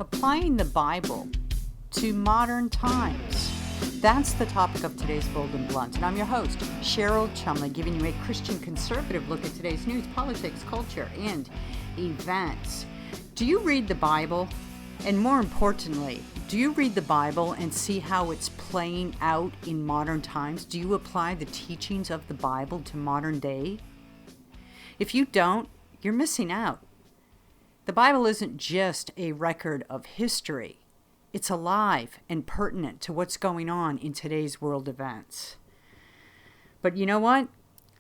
applying the Bible to modern times. That's the topic of today's Bold and Blunt, and I'm your host, Cheryl Chumley, giving you a Christian conservative look at today's news, politics, culture, and events. Do you read the Bible? And more importantly, do you read the Bible and see how it's playing out in modern times? Do you apply the teachings of the Bible to modern day? If you don't, you're missing out. The Bible isn't just a record of history. It's alive and pertinent to what's going on in today's world events. But you know what?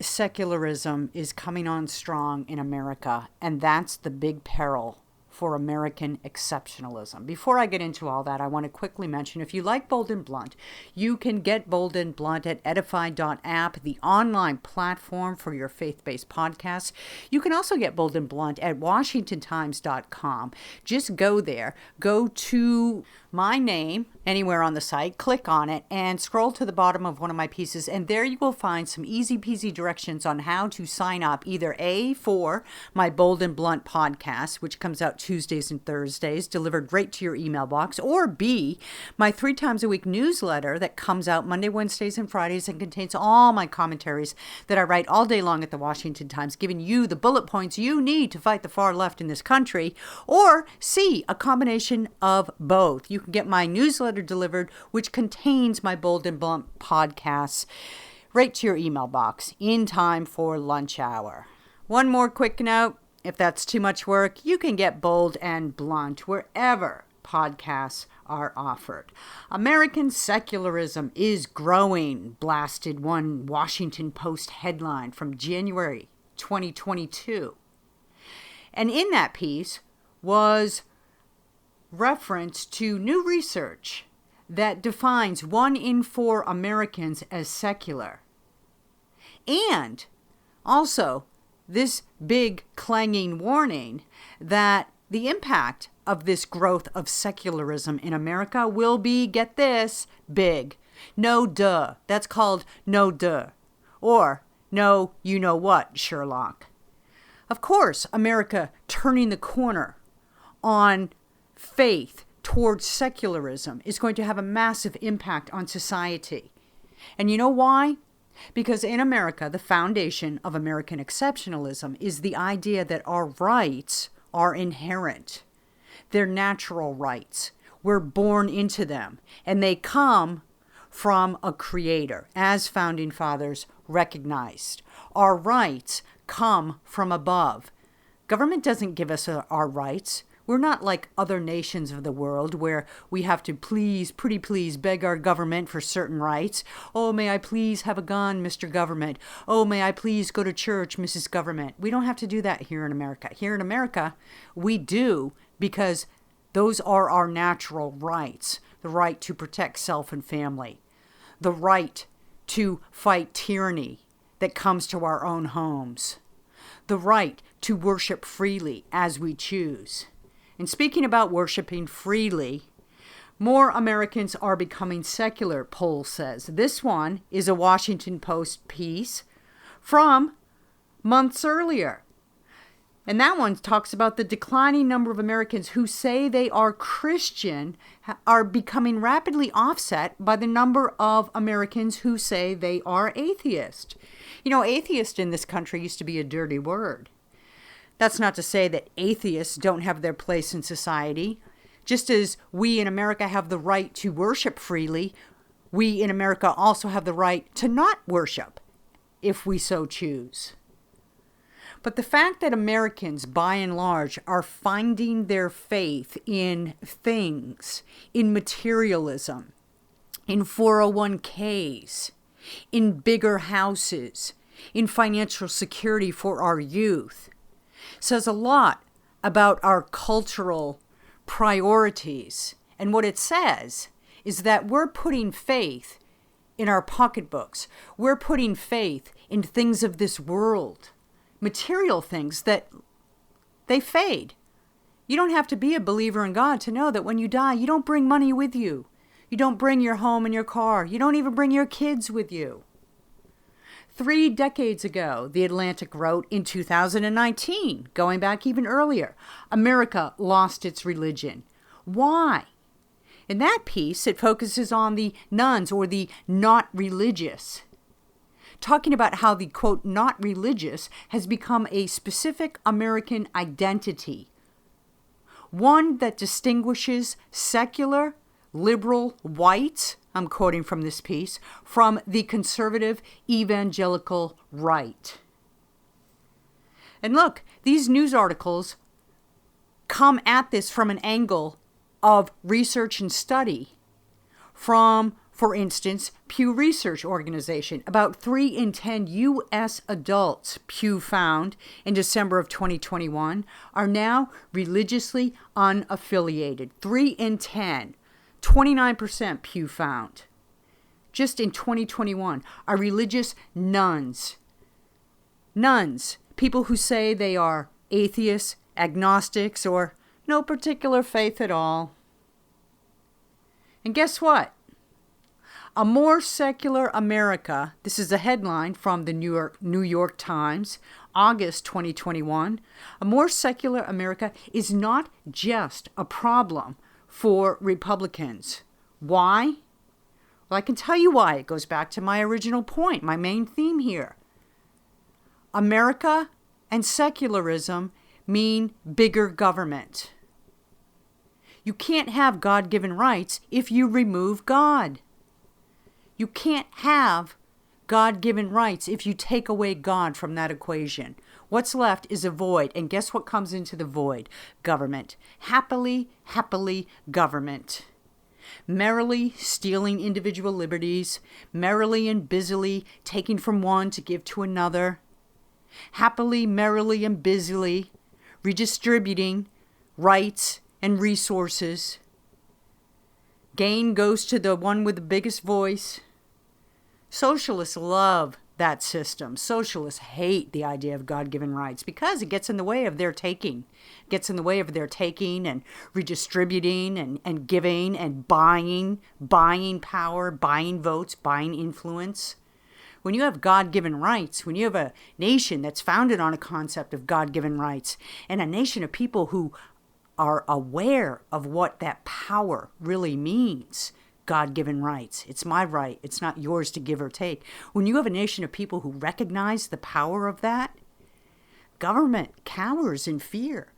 Secularism is coming on strong in America, and that's the big peril for American exceptionalism. Before I get into all that, I want to quickly mention, if you like Bold and Blunt, you can get Bold and Blunt at edify.app, the online platform for your faith-based podcasts. You can also get Bold and Blunt at washingtontimes.com. Just go there, go to my name anywhere on the site, click on it, and scroll to the bottom of one of my pieces, and there you will find some easy peasy directions on how to sign up, either A, for my Bold and Blunt podcast, which comes out Tuesdays and Thursdays, delivered right to your email box, or B, my 3 times a week newsletter that comes out Monday, Wednesdays, and Fridays and contains all my commentaries that I write all day long at the Washington Times, giving you the bullet points you need to fight the far left in this country, or C, a combination of both. You can get my newsletter delivered, which contains my Bold and Blunt podcasts, right to your email box in time for lunch hour. One more quick note. If that's too much work, you can get Bold and Blunt wherever podcasts are offered. American secularism is growing, blasted one Washington Post headline from January 2022. And in that piece was reference to new research that defines 1 in 4 Americans as secular. And also this big clanging warning that the impact of this growth of secularism in America will be, get this, big. No duh. That's called no duh. Or no you know what, Sherlock. Of course, America turning the corner on faith towards secularism is going to have a massive impact on society. And you know why? Because in America, the foundation of American exceptionalism is the idea that our rights are inherent. They're natural rights. We're born into them, and they come from a creator, as founding fathers recognized. Our rights come from above. Government doesn't give us our rights. We're not like other nations of the world where we have to pretty please beg our government for certain rights. Oh, may I please have a gun, Mr. Government? Oh, may I please go to church, Mrs. Government? We don't have to do that here in America. Here in America, we do, because those are our natural rights. The right to protect self and family. The right to fight tyranny that comes to our own homes. The right to worship freely as we choose. And speaking about worshiping freely, more Americans are becoming secular, poll says. This one is a Washington Post piece from months earlier. And that one talks about the declining number of Americans who say they are Christian are becoming rapidly offset by the number of Americans who say they are atheist. You know, atheist in this country used to be a dirty word. That's not to say that atheists don't have their place in society. Just as we in America have the right to worship freely, we in America also have the right to not worship, if we so choose. But the fact that Americans, by and large, are finding their faith in things, in materialism, in 401ks, in bigger houses, in financial security for our youth, says a lot about our cultural priorities. And what it says is that we're putting faith in our pocketbooks. We're putting faith in things of this world, material things that they fade. You don't have to be a believer in God to know that when you die, you don't bring money with you. You don't bring your home and your car. You don't even bring your kids with you. 3 decades ago, The Atlantic wrote in 2019, going back even earlier, America lost its religion. Why? In that piece, it focuses on the nones or the not religious, talking about how the, quote, not religious has become a specific American identity, one that distinguishes secular, liberal, white, I'm quoting from this piece, from the conservative evangelical right. And look, these news articles come at this from an angle of research and study from, for instance, Pew Research Organization. About 3 in 10 U.S. adults, Pew found in December of 2021, are now religiously unaffiliated. 3 in 10. 29% Pew found. Just in 2021 are religious nones. Nones, people who say they are atheists, agnostics, or no particular faith at all. And guess what? A more secular America, this is a headline from the New York Times, August 2021, a more secular America is not just a problem for Republicans. Why? Well, I can tell you why. It goes back to my original point, my main theme here. America and secularism mean bigger government. You can't have God-given rights if you remove God. You can't have God-given rights if you take away God from that equation. What's left is a void. And guess what comes into the void? Government. Happily government. Merrily stealing individual liberties. Merrily and busily taking from one to give to another. Happily, merrily, and busily redistributing rights and resources. Gain goes to the one with the biggest voice. Socialists love that system. Socialists hate the idea of God-given rights because it gets in the way of their taking. It gets in the way of their taking and redistributing and giving and buying power, buying votes, buying influence. When you have God-given rights, when you have a nation that's founded on a concept of God-given rights, and a nation of people who are aware of what that power really means, God-given rights. It's my right. It's not yours to give or take. When you have a nation of people who recognize the power of that, government cowers in fear,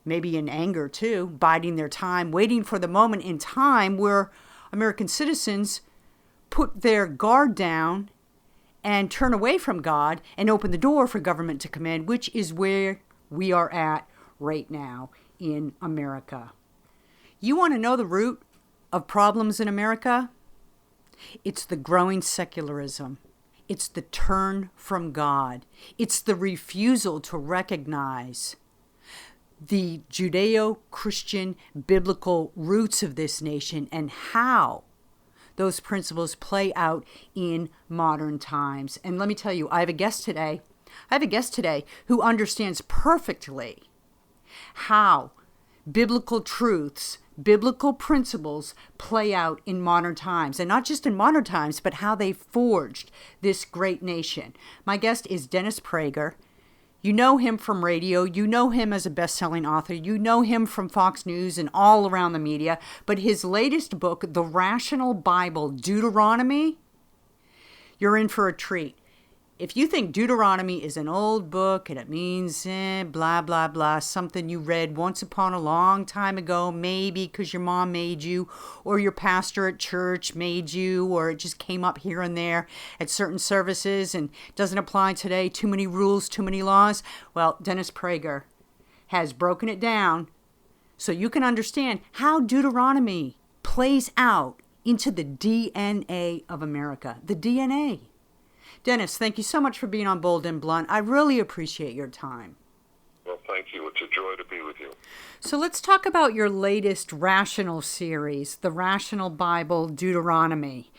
maybe in anger too, biding their time, waiting for the moment in time where American citizens put their guard down and turn away from God and open the door for government to come in, which is where we are at right now in America. You want to know the root of problems in America? It's the growing secularism. It's the turn from God. It's the refusal to recognize the Judeo-Christian biblical roots of this nation and how those principles play out in modern times. And let me tell you, I have a guest today who understands perfectly how biblical truths, biblical principles play out in modern times. And not just in modern times, but how they forged this great nation. My guest is Dennis Prager. You know him from radio. You know him as a best-selling author. You know him from Fox News and all around the media. But his latest book, The Rational Bible, Deuteronomy, you're in for a treat. If you think Deuteronomy is an old book and it means blah, blah, blah, something you read once upon a long time ago, maybe because your mom made you or your pastor at church made you, or it just came up here and there at certain services and doesn't apply today, too many rules, too many laws, well, Dennis Prager has broken it down so you can understand how Deuteronomy plays out into the DNA of America, the DNA. Dennis, thank you so much for being on Bold and Blunt. I really appreciate your time. Well, thank you. It's a joy to be with you. So let's talk about your latest rational series, The Rational Bible, Deuteronomy.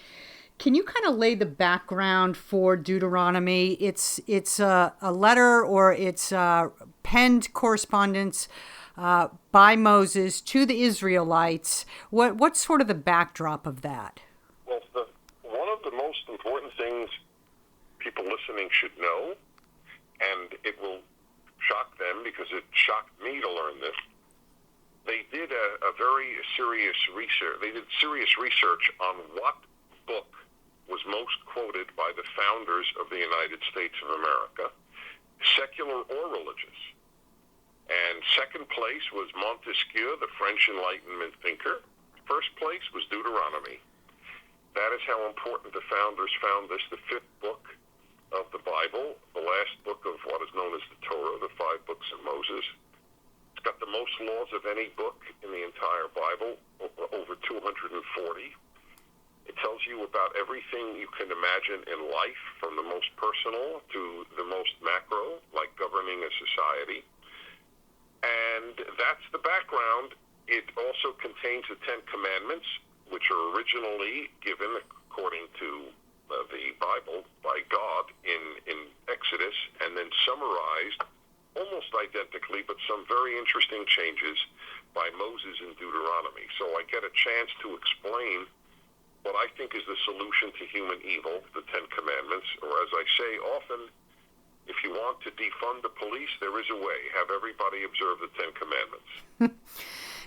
Can you kind of lay the background for Deuteronomy? It's a letter, or it's penned correspondence by Moses to the Israelites. What's sort of the backdrop of that? Well, one of the most important things people listening should know, and it will shock them because it shocked me to learn this. they did a very serious research. They did serious research on what book was most quoted by the founders of the United States of America, secular or religious. And second place was Montesquieu, the French Enlightenment thinker. First place was Deuteronomy. That is how important the founders found this, the fifth book of the Bible, the last book of what is known as the Torah, the 5 books of Moses. It's got the most laws of any book in the entire Bible, over 240. It tells you about everything you can imagine in life, from the most personal to the most macro, like governing a society. And that's the background. It also contains the 10 Commandments, which are originally given, according to the Bible, by God in Exodus, and then summarized almost identically, but some very interesting changes by Moses in Deuteronomy. So I get a chance to explain what I think is the solution to human evil, the 10 Commandments, or as I say often, if you want to defund the police, there is a way. Have everybody observe the 10 Commandments.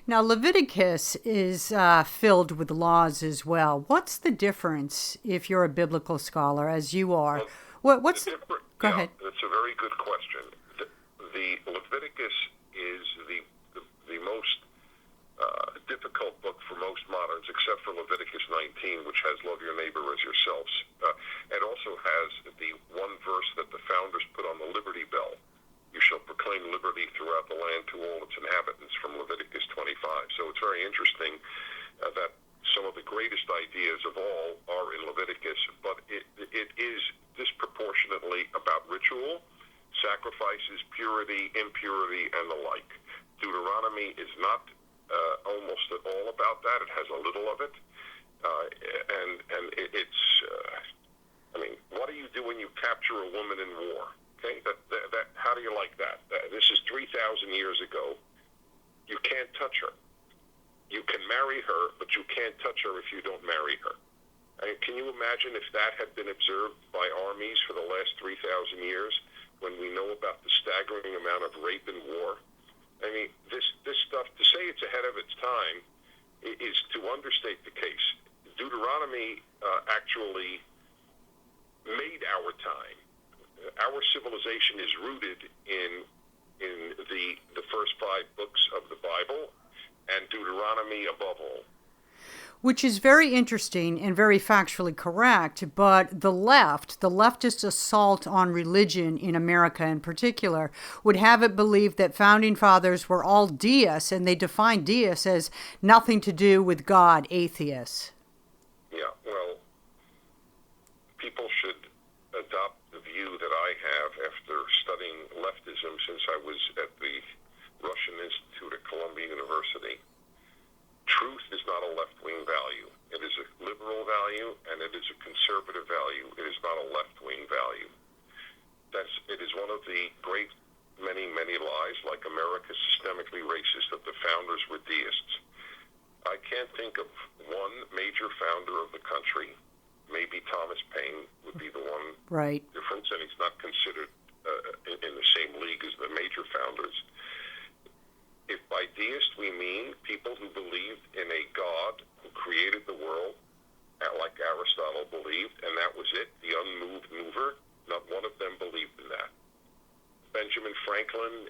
Now, Leviticus is filled with laws as well. What's the difference if you're a biblical scholar, as you are? What's the difference? Go ahead. That's a very good question. The Leviticus is the most difficult book for most moderns, except for Leviticus 19, which has love your neighbor as yourselves. It also has the one verse that the founders put on the Liberty Bell. You shall proclaim liberty throughout the land to all its inhabitants, from Leviticus 25. So it's very interesting that some of the greatest ideas of all are in Leviticus, but it is disproportionately about ritual, sacrifices, purity, impurity, and the like. Deuteronomy is not almost at all about that. It has a little of it. It's what do you do when you capture a woman in war? Okay, how do you like that? This is 3,000 years ago. You can't touch her. You can marry her, but you can't touch her if you don't marry her. Can you imagine if that had been observed by armies for the last 3,000 years, when we know about the staggering amount of rape and war? This stuff, to say it's ahead of its time is to understate the case. Deuteronomy actually made our time. Our civilization is rooted in the first 5 books of the Bible, and Deuteronomy above all. Which is very interesting and very factually correct, but the leftist assault on religion in America in particular, would have it believed that founding fathers were all deists, and they defined deists as nothing to do with God, atheists. Yeah, well, people should adopt the view that I have after studying leftism since I was at the Russian Institute at Columbia University. Truth is not a left-wing value. It is a liberal value, and it is a conservative value. It is not a left-wing value. It is one of the great many lies, like America's systemically racist, that the founders were deists. I can't think of one major founder of the country. Maybe Thomas Paine would be the one difference, and he's not considered in the same league as the major founders. If by deist we mean people who believed in a God who created the world, like Aristotle believed, and that was it, the unmoved mover, not one of them believed in that. Benjamin Franklin,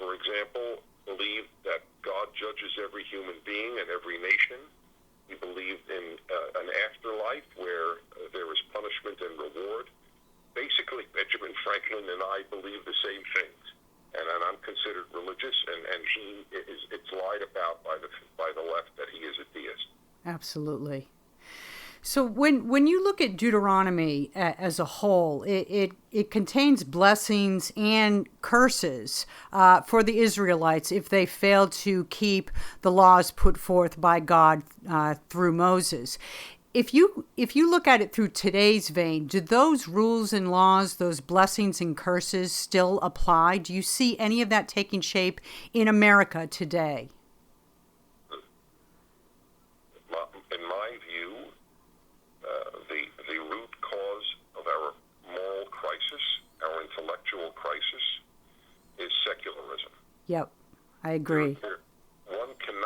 for example, believed that God judges every human being and every nation. He believed in an afterlife where there is punishment and reward. Basically, Benjamin Franklin and I believe the same things. And I'm considered religious, and it's lied about by the left that he is a deist. Absolutely. So when you look at Deuteronomy as a whole, it contains blessings and curses for the Israelites if they fail to keep the laws put forth by God through Moses. If you look at it through today's vein, do those rules and laws, those blessings and curses still apply? Do you see any of that taking shape in America today? In my view, the root cause of our moral crisis, our intellectual crisis, is secularism. Yep, I agree. One cannot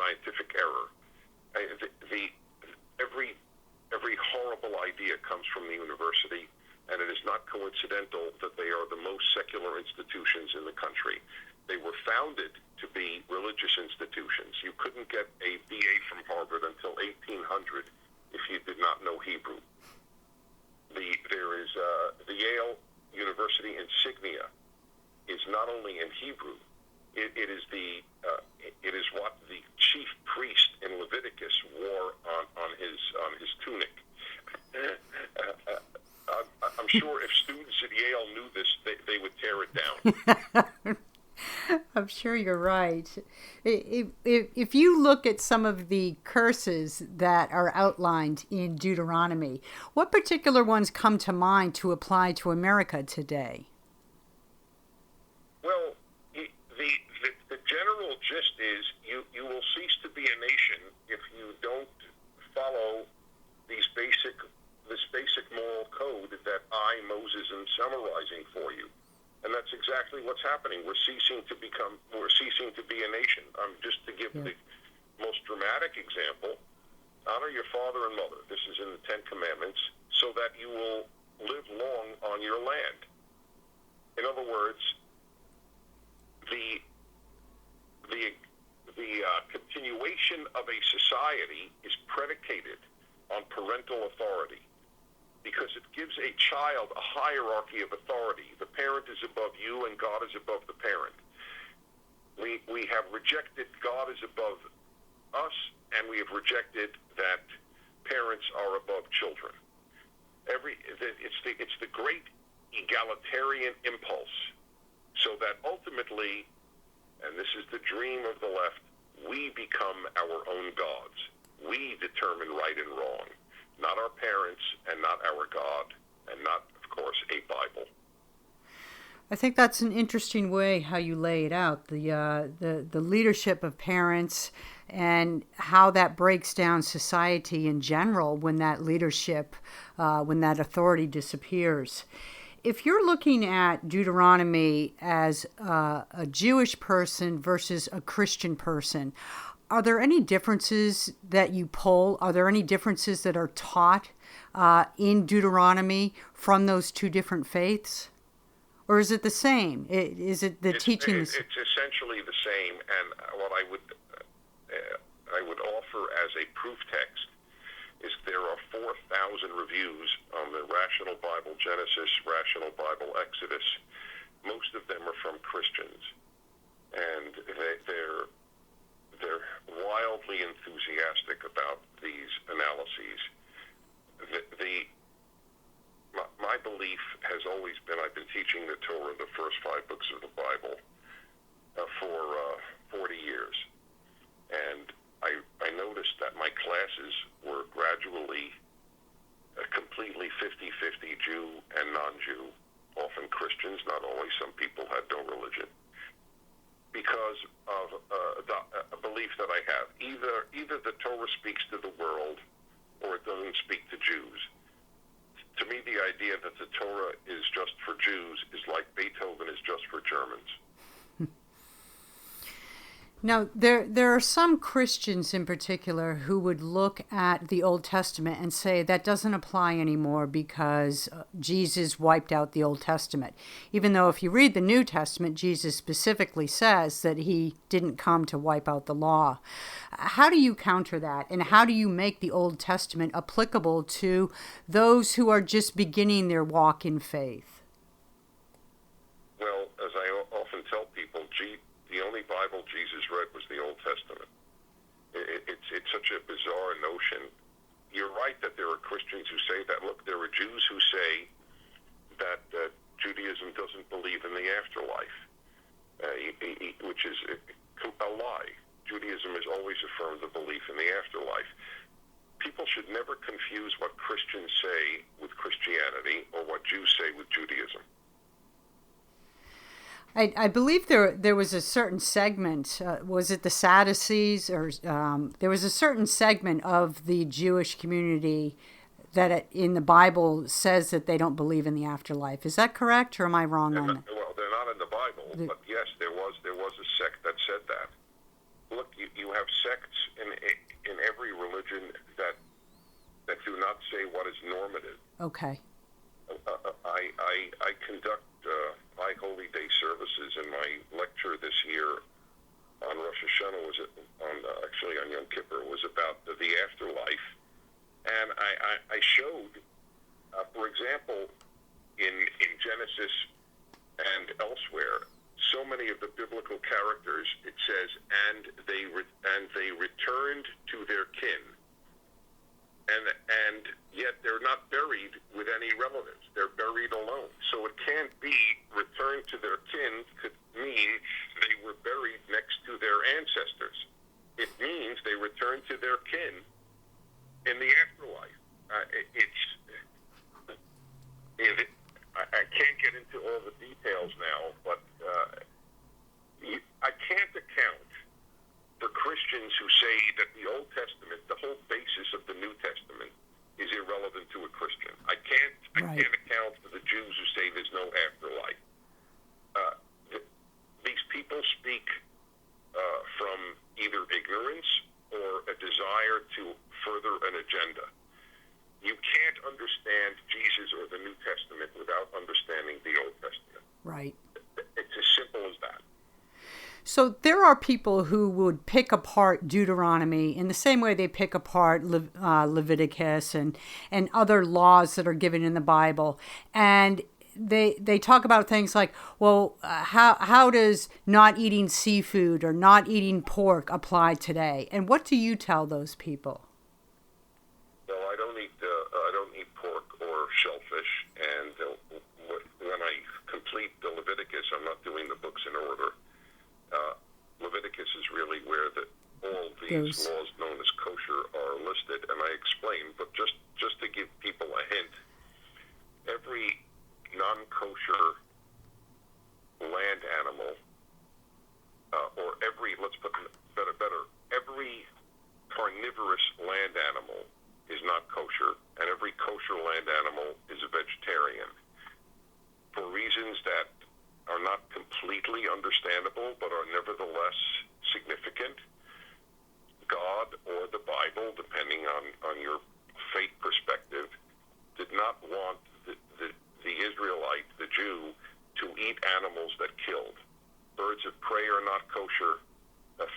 scientific error. Every horrible idea comes from the university, and it is not coincidental that they are the most secular institutions in the country. They were founded to be religious institutions. You couldn't get a BA from Harvard until 1800 if you did not know Hebrew. There is the Yale University insignia is not only in Hebrew. It is what the chief priest in Leviticus wore on his tunic. I'm sure if students at Yale knew this, they would tear it down. I'm sure you're right. If you look at some of the curses that are outlined in Deuteronomy, what particular ones come to mind to apply to America today? Well, the general gist is you will cease to be a nation if you don't follow this basic moral code that I, Moses, am summarizing for you. And that's exactly what's happening. We're ceasing to be a nation. Just to give the most dramatic example, honor your father and mother. This is in the Ten Commandments, so that you will live long on your land. In other words, the continuation of a society is predicated on parental authority, because it gives a child a hierarchy of authority. The parent is above you, and God is above the parent. We have rejected God is above us, and we have rejected that parents are above children. It's the great egalitarian impulse, so that ultimately, and this is the dream of the left, we become our own gods. We determine right and wrong. Not our parents, and not our God, and not, of course, a Bible. I think that's an interesting way how you lay it out, the leadership of parents and how that breaks down society in general when that leadership, when that authority disappears. If you're looking at Deuteronomy as a Jewish person versus a Christian person, are there any differences that you pull? Are there any differences that are taught in Deuteronomy from those two different faiths? Or is it the same? Is it the teaching? It's essentially the same. And what I would offer as a proof text is there are 4,000 reviews on the Rational Bible Genesis, Rational Bible Exodus. Most of them are from Christians. And they're wildly enthusiastic about these analyses. My belief has always been, I've been teaching the Torah, the first 5 books of the Bible, for 40 years. And I noticed that my classes were gradually completely 50-50 Jew and non-Jew, often Christians, not always. Some people had no religion, because of a belief that I have. Either the Torah speaks to the world, or it doesn't speak to Jews. To me, the idea that the Torah is just for Jews is like Beethoven is just for Germans. Now, there are some Christians in particular who would look at the Old Testament and say that doesn't apply anymore because Jesus wiped out the Old Testament. Even though if you read the New Testament, Jesus specifically says that he didn't come to wipe out the law. How do you counter that? And how do you make the Old Testament applicable to those who are just beginning their walk in faith? Well, as I often tell people, the only Bible Jesus read was the Old Testament. It's such a bizarre notion. You're right that there are Christians who say that. Look, there are Jews who say that Judaism doesn't believe in the afterlife, which is a lie. Judaism has always affirmed the belief in the afterlife. People should never confuse what Christians say with Christianity or what Jews say with Judaism. I believe there was a certain segment, was it the Sadducees, or there was a certain segment of the Jewish community that in the Bible says that they don't believe in the afterlife. Is that correct, or am I wrong on that? Well, they're not in the Bible, but yes, there was a sect that said that. look, you have sects in every religion that do not say what is normative. Okay. I conduct High Holy Day services, and my lecture this year on Rosh Hashanah actually on Yom Kippur was about the afterlife, and I showed, for example, in Genesis and elsewhere, so many of the biblical characters, it says, and they returned to their kin. And yet they're not buried with any relatives. They're buried alone. So it can't be returned to their kin could mean they were buried next to their ancestors. It means they returned to their kin in the afterlife. I can't get into all the details now, but I can't account for Christians who say that the Old Testament, the whole basis of the New Testament, is irrelevant to a Christian. I can't account for the Jews who say there's no afterlife. These people speak from either ignorance or a desire to further an agenda. You can't understand Jesus or the New Testament without understanding the Old Testament. Right. It's as simple as that. So there are people who would pick apart Deuteronomy in the same way they pick apart Leviticus and other laws that are given in the Bible. And they talk about things like, well, how does not eating seafood or not eating pork apply today? And what do you tell those people? No, I don't eat pork or shellfish. And when I complete the Leviticus, I'm not doing the books in order. Leviticus is really where all these laws known as kosher are listed, and I explain. But just to give people a hint, every non-kosher land animal, or let's put it better, every carnivorous land animal is not kosher, and every kosher land animal is a vegetarian, for reasons that are not completely understandable, but are nevertheless significant. God or the Bible, depending on your faith perspective, did not want the Israelite, the Jew, to eat animals that killed. Birds of prey are not kosher.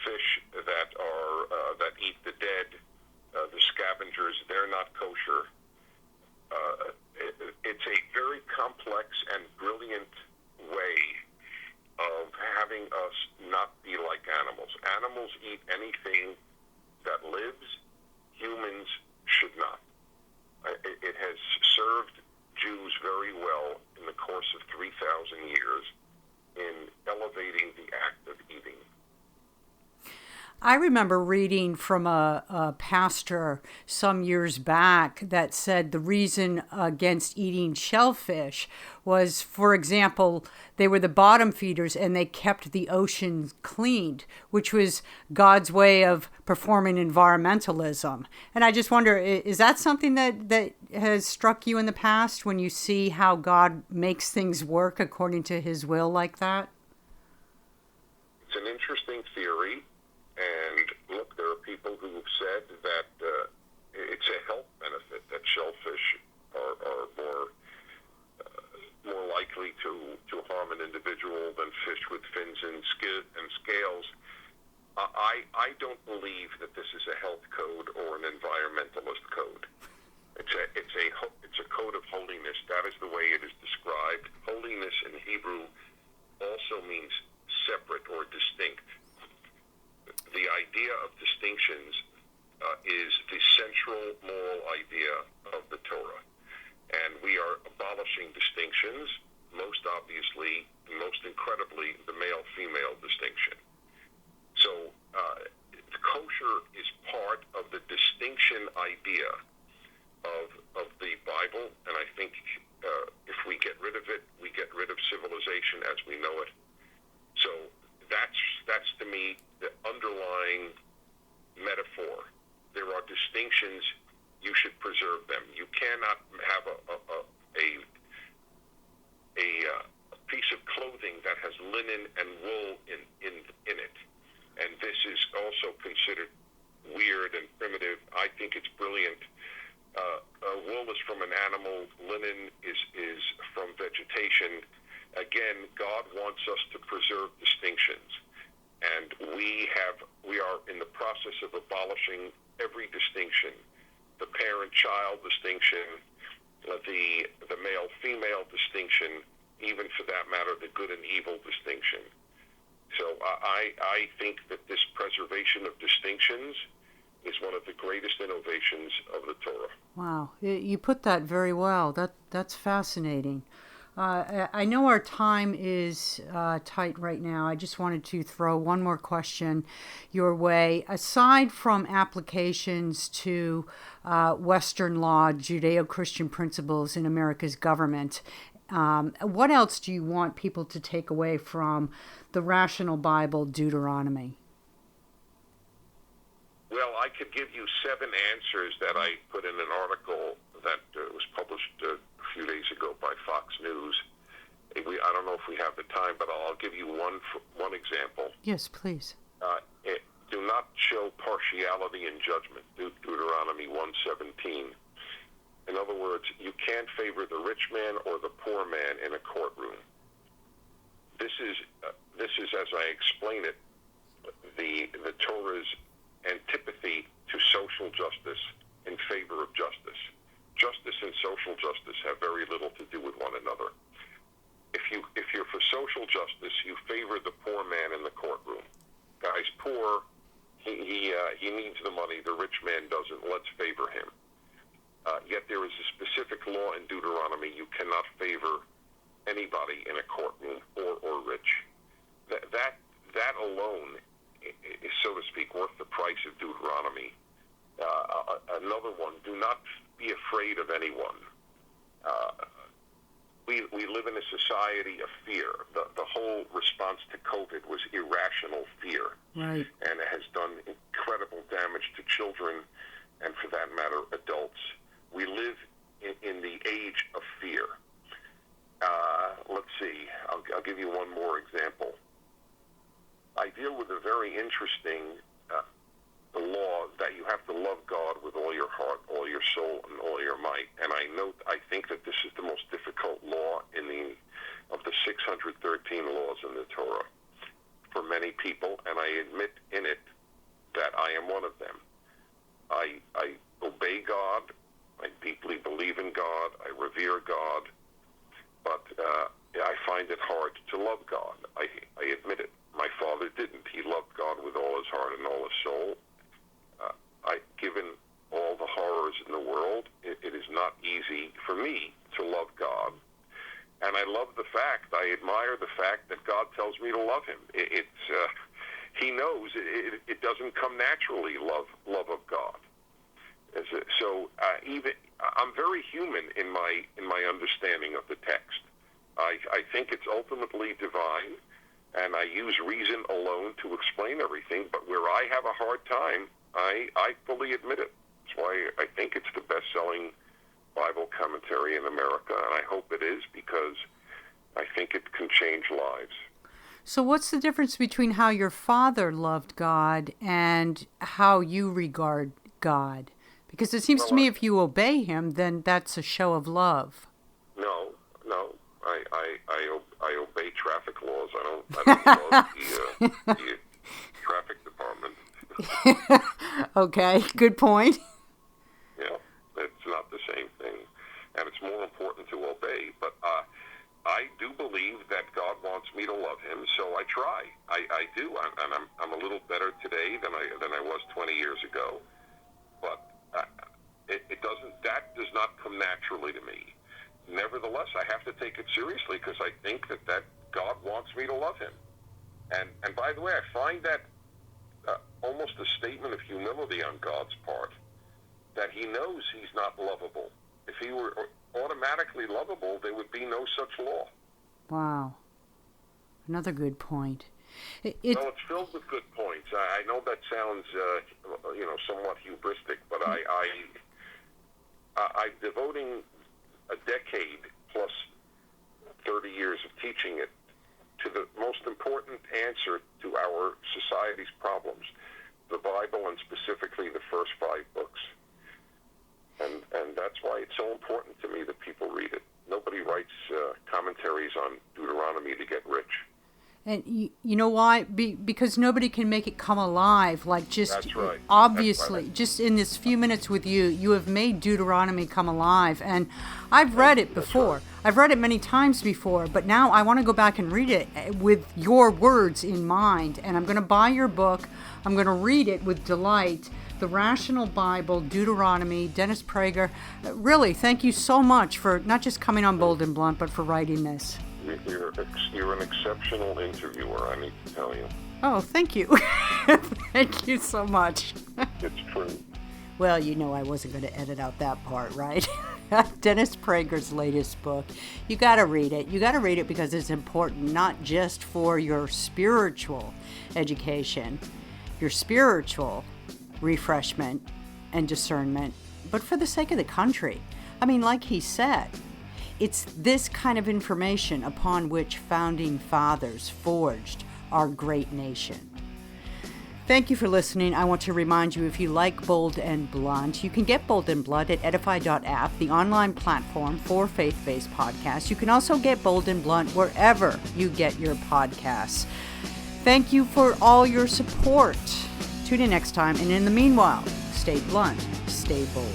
Fish that eat the dead, the scavengers, they're not kosher. It's a very complex and brilliant way of having us not be like animals. Animals eat anything that lives. Humans should not. It has served Jews very well in the course of 3,000 years in elevating the act of eating. I remember reading from a pastor some years back that said the reason against eating shellfish was, for example, they were the bottom feeders and they kept the ocean cleaned, which was God's way of performing environmentalism. And I just wonder, is that something that has struck you in the past when you see how God makes things work according to his will like that? It's an interesting theory. And look, there are people who have said that it's a health benefit, that shellfish are more likely to harm an individual than fish with fins and scales. I don't believe that this is a health code or an environmentalist code. It's a code of holiness. That is the way it is described. Holiness in Hebrew also means separate or distinct. The idea of distinctions is the central moral idea of the Torah. And we are abolishing distinctions, most obviously, most incredibly, the male-female distinction. So kosher is part of the distinction idea of the Bible, and I think if we get rid of it, we get rid of civilization as we know it. So that's to me the underlying metaphor. There are distinctions, you should preserve them. You cannot have a piece of clothing that has linen and wool in it, and this is also considered weird and primitive. I think it's brilliant. Wool is from an animal. Linen is from vegetation. Again, God wants us to preserve distinctions, and we are in the process of abolishing every distinction: the parent-child distinction, the male-female distinction, even for that matter, the good and evil distinction. So I think that this preservation of distinctions is one of the greatest innovations of the Torah. Wow, you put that very well. That's fascinating. I know our time is tight right now. I just wanted to throw one more question your way. Aside from applications to Western law, Judeo-Christian principles in America's government, what else do you want people to take away from the Rational Bible, Deuteronomy? Well, I could give you 7 answers that I put in an article that was published a few days ago by Fox News. I don't know if we have the time, but I'll give you one example. Yes, please. Do not show partiality in judgment, Deuteronomy 1:17. In other words, you can't favor the rich man or the poor man in a courtroom. This is, as I explain it, the Torah's antipathy to social justice in favor of justice. Justice and social justice have very little to do with one another. If you're for social justice, you favor the poor man in the courtroom. Guy's poor, he needs the money. The rich man doesn't. Let's favor him. Yet there is a specific law in Deuteronomy: you cannot favor anybody in a courtroom, poor or rich. That alone is, so to speak, worth the price of Deuteronomy. Another one: do not be afraid of anyone. We live in a society of fear. The whole response to COVID was irrational fear. Right. And it has done incredible damage to children and, for that matter, adults. We live in the age of fear. Let's see. I'll give you one more example. I deal with a very interesting law that you have to love God with all your heart, all your soul, and all your might. And I think that this is the most difficult law of the 613 laws in the Torah for many people, and I admit in it that I am one of them. I obey God. I deeply believe in God. I revere God. But I find it hard to love God. I admit it. My father didn't. He loved God with all his heart and all his soul. Given all the horrors in the world, it is not easy for me to love God. And I admire the fact that God tells me to love him. He knows it doesn't come naturally, love of God. So even I'm very human in my understanding of the text. I think it's ultimately divine, and I use reason alone to explain everything. But where I have a hard time, I fully admit it. That's why I think it's the best-selling Bible commentary in America, and I hope it is, because I think it can change lives. So what's the difference between how your father loved God and how you regard God? Because it seems to me if you obey him, then that's a show of love. No. I obey traffic laws. I don't love the traffic department. Okay, good point. Yeah, it's not the same thing, and it's more important to obey. But I do believe that God wants me to love him, so I try. I do, and I'm a little better today than I was 20 years ago. But that does not come naturally to me. Nevertheless, I have to take it seriously because I think that God wants me to love him. And by the way, I find that almost a statement of humility on God's part, that he knows he's not lovable. If he were automatically lovable, there would be no such law. Wow. Another good point. It's filled with good points. I know that sounds, somewhat hubristic, but I'm devoting a decade plus 30 years of teaching it to the most important important answer to our society's problems, the Bible, and specifically the first 5 books. And that's why it's so important to me that people read it. Nobody writes commentaries on Deuteronomy to get rich. And you know why? Because nobody can make it come alive. Like just That's right. Obviously, That's right. just in this few minutes with you, you have made Deuteronomy come alive. And I've read it before. Right. I've read it many times before, but now I want to go back and read it with your words in mind. And I'm going to buy your book. I'm going to read it with delight. The Rational Bible, Deuteronomy, Dennis Prager. Really, thank you so much for not just coming on Bold and Blunt, but for writing this. You're an exceptional interviewer, I need to tell you. Oh, thank you. Thank you so much. It's true. Well, you know I wasn't going to edit out that part, right? Dennis Prager's latest book. You got to read it. You got to read it because it's important, not just for your spiritual education, your spiritual refreshment and discernment, but for the sake of the country. I mean, like he said, it's this kind of information upon which founding fathers forged our great nation. Thank you for listening. I want to remind you, if you like Bold and Blunt, you can get Bold and Blunt at edify.app, the online platform for faith-based podcasts. You can also get Bold and Blunt wherever you get your podcasts. Thank you for all your support. Tune in next time, and in the meanwhile, stay blunt, stay bold.